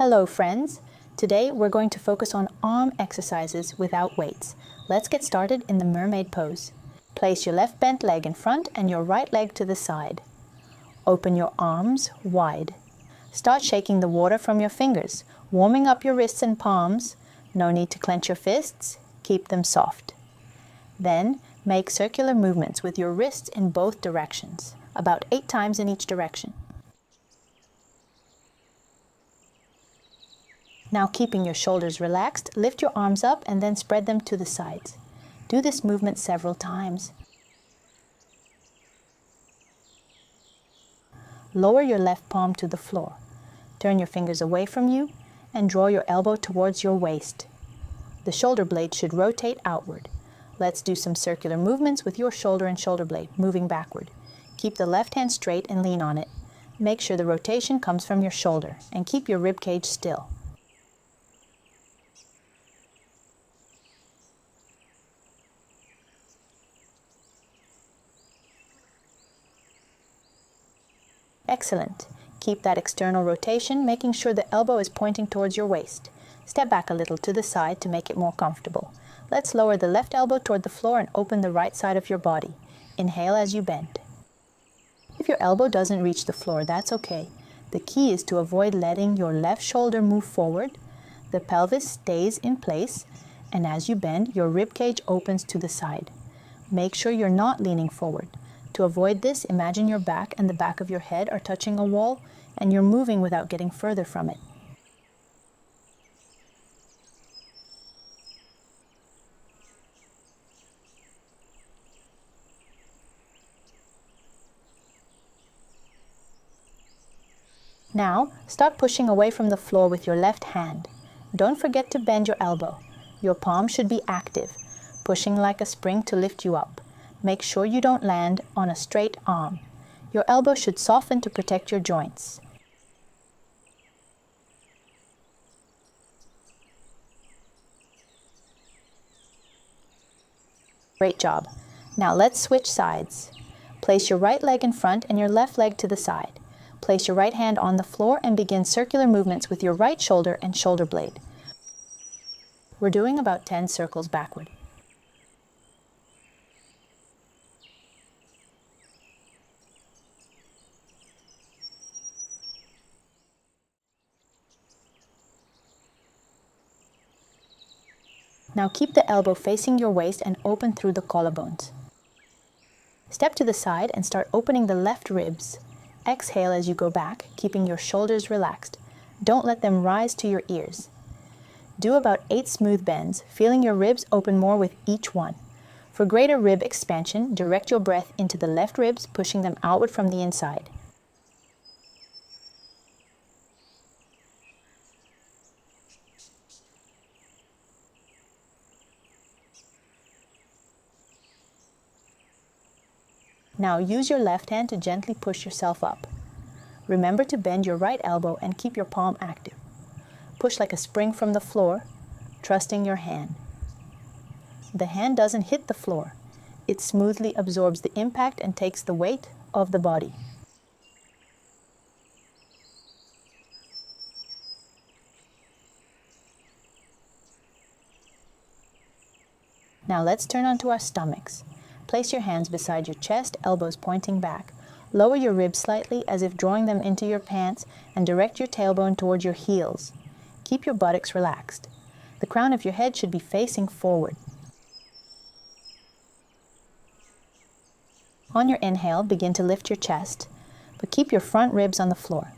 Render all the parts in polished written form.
Hello friends! Today we're going to focus on arm exercises without weights. Let's get started in the mermaid pose. Place your left bent leg in front and your right leg to the side. Open your arms wide. Start shaking the water from your fingers, warming up your wrists and palms. No need to clench your fists, keep them soft. Then make circular movements with your wrists in both directions, about 8 times in each direction. Now, keeping your shoulders relaxed, lift your arms up and then spread them to the sides. Do this movement several times. Lower your left palm to the floor. Turn your fingers away from you and draw your elbow towards your waist. The shoulder blade should rotate outward. Let's do some circular movements with your shoulder and shoulder blade, moving backward. Keep the left hand straight and lean on it. Make sure the rotation comes from your shoulder and keep your rib cage still. Excellent. Keep that external rotation, making sure the elbow is pointing towards your waist. Step back a little to the side to make it more comfortable. Let's lower the left elbow toward the floor and open the right side of your body. Inhale as you bend. If your elbow doesn't reach the floor, that's okay. The key is to avoid letting your left shoulder move forward. The pelvis stays in place, and as you bend, your rib cage opens to the side. Make sure you're not leaning forward. To avoid this, imagine your back and the back of your head are touching a wall and you're moving without getting further from it. Now, start pushing away from the floor with your left hand. Don't forget to bend your elbow. Your palm should be active, pushing like a spring to lift you up. Make sure you don't land on a straight arm. Your elbow should soften to protect your joints. Great job. Now let's switch sides. Place your right leg in front and your left leg to the side. Place your right hand on the floor and begin circular movements with your right shoulder and shoulder blade. We're doing about 10 circles backward. Now keep the elbow facing your waist and open through the collarbones. Step to the side and start opening the left ribs. Exhale as you go back, keeping your shoulders relaxed. Don't let them rise to your ears. Do about 8 smooth bends, feeling your ribs open more with each one. For greater rib expansion, direct your breath into the left ribs, pushing them outward from the inside. Now use your left hand to gently push yourself up. Remember to bend your right elbow and keep your palm active. Push like a spring from the floor, trusting your hand. The hand doesn't hit the floor. It smoothly absorbs the impact and takes the weight of the body. Now let's turn onto our stomachs. Place your hands beside your chest, elbows pointing back. Lower your ribs slightly as if drawing them into your pants and direct your tailbone toward your heels. Keep your buttocks relaxed. The crown of your head should be facing forward. On your inhale, begin to lift your chest, but keep your front ribs on the floor.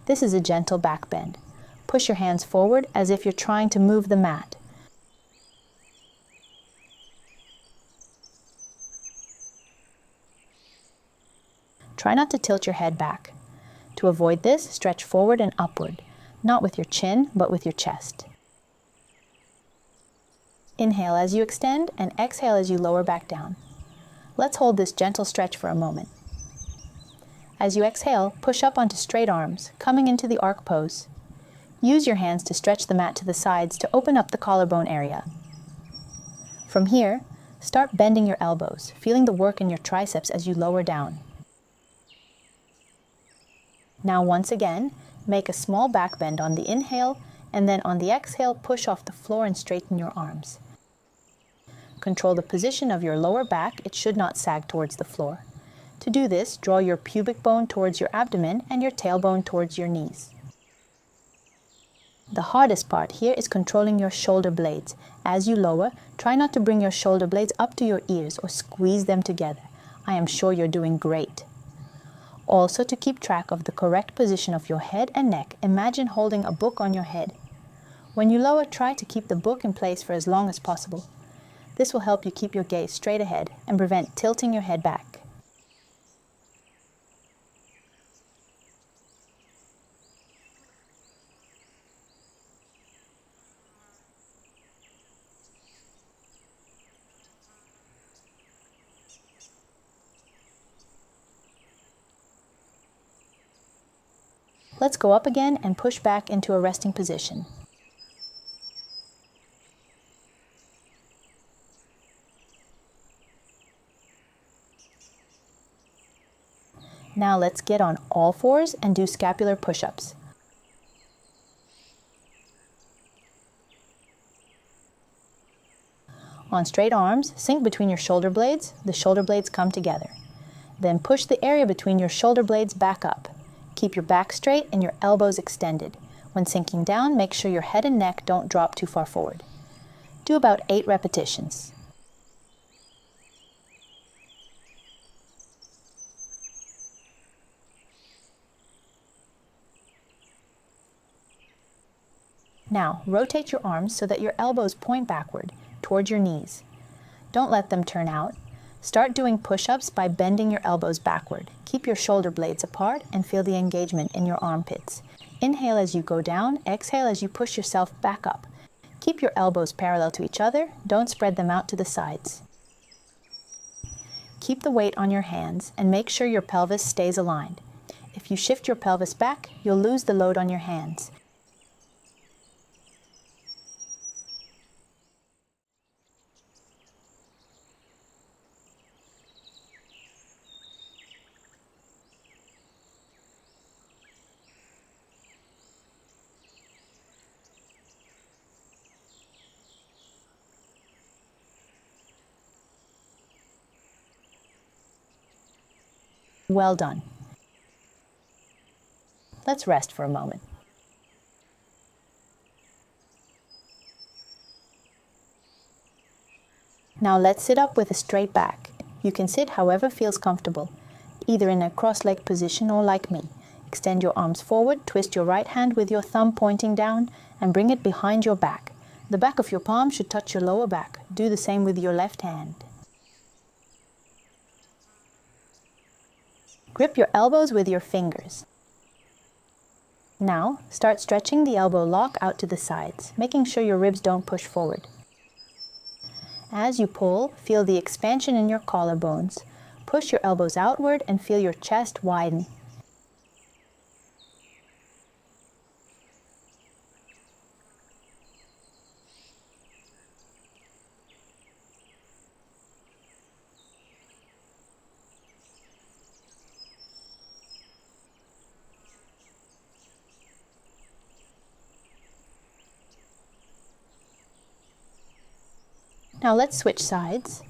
This is a gentle back bend. Push your hands forward as if you're trying to move the mat. Try not to tilt your head back. To avoid this, stretch forward and upward, not with your chin, but with your chest. Inhale as you extend and exhale as you lower back down. Let's hold this gentle stretch for a moment. As you exhale, push up onto straight arms, coming into the arc pose. Use your hands to stretch the mat to the sides to open up the collarbone area. From here, start bending your elbows, feeling the work in your triceps as you lower down. Now once again, Make a small back bend on the inhale, and then on the exhale, push off the floor and straighten your arms. Control the position of your lower back. It should not sag towards the floor. To do this, draw your pubic bone towards your abdomen and your tailbone towards your knees. The hardest part here is controlling your shoulder blades. As you lower, try not to bring your shoulder blades up to your ears or squeeze them together. I am sure you're doing great. Also, to keep track of the correct position of your head and neck, imagine holding a book on your head. When you lower, try to keep the book in place for as long as possible. This will help you keep your gaze straight ahead and prevent tilting your head back. Let's go up again and push back into a resting position. Now let's get on all fours and do scapular push-ups. On straight arms, sink between your shoulder blades. The shoulder blades come together. Then push the area between your shoulder blades back up. Keep your back straight and your elbows extended. When sinking down, make sure your head and neck don't drop too far forward. Do about 8 repetitions. Now, rotate your arms so that your elbows point backward, toward your knees. Don't let them turn out. Start doing push-ups by bending your elbows backward. Keep your shoulder blades apart and feel the engagement in your armpits. Inhale as you go down, exhale as you push yourself back up. Keep your elbows parallel to each other. Don't spread them out to the sides. Keep the weight on your hands and make sure your pelvis stays aligned. If you shift your pelvis back, you'll lose the load on your hands. Well done. Let's rest for a moment. Now let's sit up with a straight back. You can sit however feels comfortable, either in a cross-legged position or like me. Extend your arms forward, twist your right hand with your thumb pointing down, and bring it behind your back. The back of your palm should touch your lower back. Do the same with your left hand. Grip your elbows with your fingers. Now, start stretching the elbow lock out to the sides, making sure your ribs don't push forward. As you pull, feel the expansion in your collarbones. Push your elbows outward and feel your chest widen. Now let's switch sides.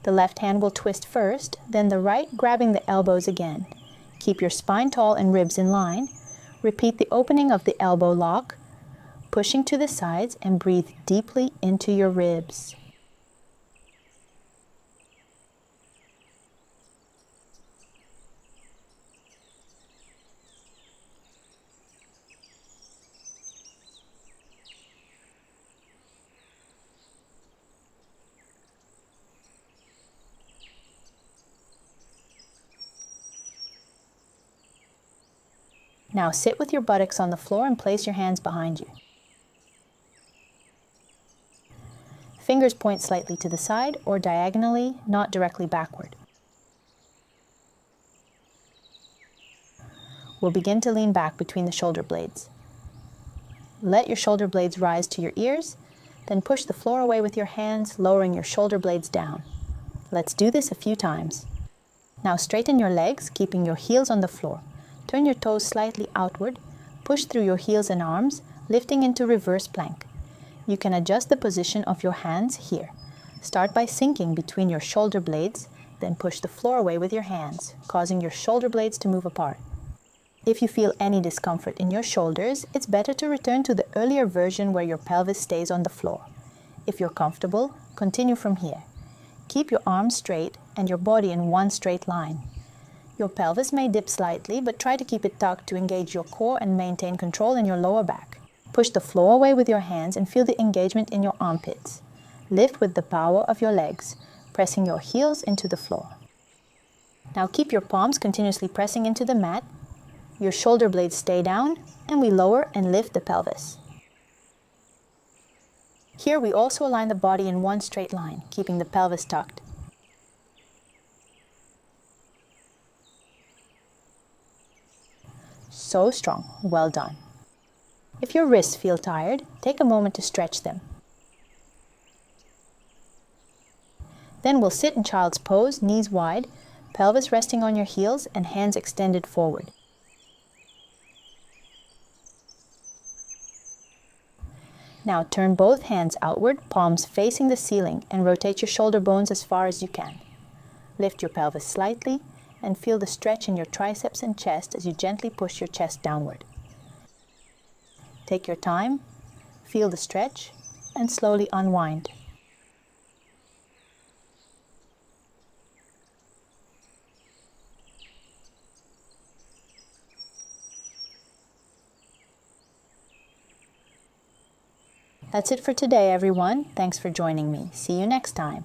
The left hand will twist first, then the right grabbing the elbows again. Keep your spine tall and ribs in line. Repeat the opening of the elbow lock, pushing to the sides, and breathe deeply into your ribs. Now sit with your buttocks on the floor and place your hands behind you. Fingers point slightly to the side or diagonally, not directly backward. We'll begin to lean back between the shoulder blades. Let your shoulder blades rise to your ears, then push the floor away with your hands, lowering your shoulder blades down. Let's do this a few times. Now straighten your legs, keeping your heels on the floor. Turn your toes slightly outward, Push through your heels and arms, lifting into reverse plank. You can adjust the position of your hands here. Start by sinking between your shoulder blades, then push the floor away with your hands, causing your shoulder blades to move apart. If you feel any discomfort in your shoulders, it's better to return to the earlier version where your pelvis stays on the floor. If you're comfortable, continue from here. Keep your arms straight and your body in one straight line. Your pelvis may dip slightly, but try to keep it tucked to engage your core and maintain control in your lower back. Push the floor away with your hands and feel the engagement in your armpits. Lift with the power of your legs, pressing your heels into the floor. Now keep your palms continuously pressing into the mat. Your shoulder blades stay down, and we lower and lift the pelvis. Here we also align the body in one straight line, keeping the pelvis tucked. So strong, well done. If your wrists feel tired, take a moment to stretch them. Then we'll sit in child's pose, knees wide, pelvis resting on your heels and hands extended forward. Now turn both hands outward, palms facing the ceiling, and rotate your shoulder bones as far as you can. Lift your pelvis slightly and feel the stretch in your triceps and chest as you gently push your chest downward. Take your time, feel the stretch, and slowly unwind. That's it for today, everyone. Thanks for joining me. See you next time.